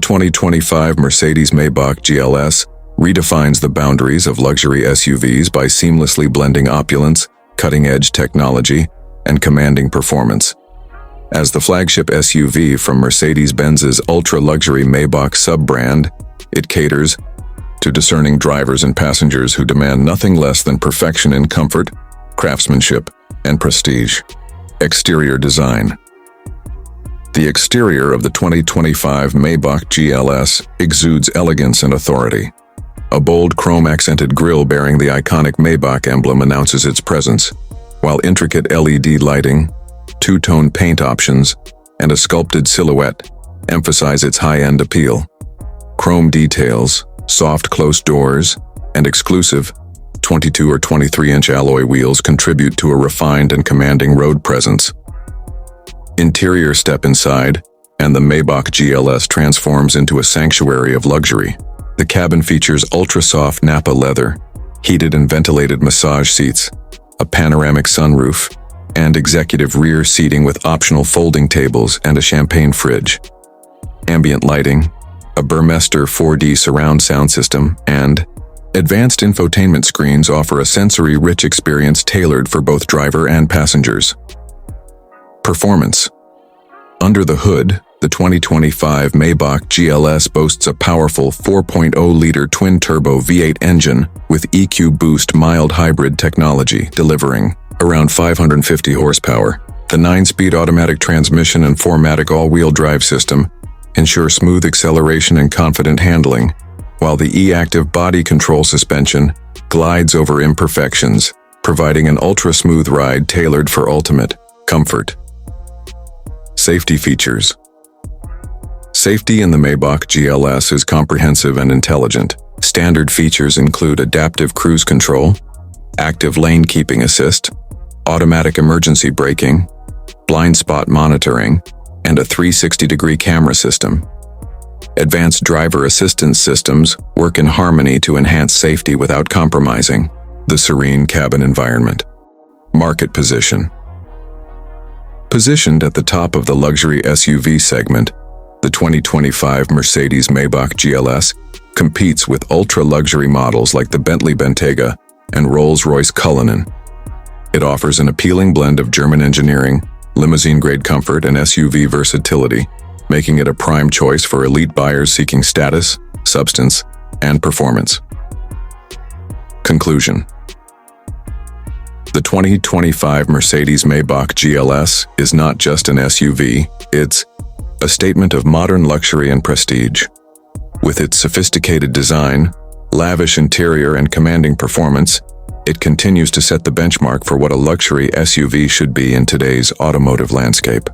2025 Mercedes-Maybach GLS redefines the boundaries of luxury SUVs by seamlessly blending opulence, cutting-edge technology, and commanding performance. As the flagship SUV from Mercedes-Benz's ultra-luxury Maybach sub-brand, it caters to discerning drivers and passengers who demand nothing less than perfection in comfort, craftsmanship, and prestige. Exterior design. The exterior of the 2025 Maybach GLS exudes elegance and authority. A bold chrome-accented grille bearing the iconic Maybach emblem announces its presence, while intricate LED lighting, two-tone paint options, and a sculpted silhouette emphasize its high-end appeal. Chrome details, soft closed doors, and exclusive 22 or 23-inch alloy wheels contribute to a refined and commanding road presence. Interior. Step inside, and the Maybach GLS transforms into a sanctuary of luxury. The cabin features ultra-soft Napa leather, heated and ventilated massage seats, a panoramic sunroof, and executive rear seating with optional folding tables and a champagne fridge. Ambient lighting, a Burmester 4D surround sound system, and advanced infotainment screens offer a sensory-rich experience tailored for both driver and passengers. Performance. Under the hood, the 2025 Maybach GLS boasts a powerful 4.0-liter twin-turbo V8 engine with EQ Boost mild hybrid technology, delivering around 550 horsepower. The 9-speed automatic transmission and 4MATIC all-wheel drive system ensure smooth acceleration and confident handling, while the e-active body control suspension glides over imperfections, providing an ultra-smooth ride tailored for ultimate comfort. Safety features. Safety in the Maybach GLS is comprehensive and intelligent. Standard features include adaptive cruise control, active lane keeping assist, automatic emergency braking, blind spot monitoring, and a 360-degree camera system. Advanced driver assistance systems work in harmony to enhance safety without compromising the serene cabin environment. Market position. Positioned at the top of the luxury SUV segment, the 2025 Mercedes-Maybach GLS competes with ultra-luxury models like the Bentley Bentayga and Rolls-Royce Cullinan. It offers an appealing blend of German engineering, limousine-grade comfort, and SUV versatility, making it a prime choice for elite buyers seeking status, substance, and performance. Conclusion. The 2025 Mercedes-Maybach GLS is not just an SUV, it's a statement of modern luxury and prestige. With its sophisticated design, lavish interior, and commanding performance, it continues to set the benchmark for what a luxury SUV should be in today's automotive landscape.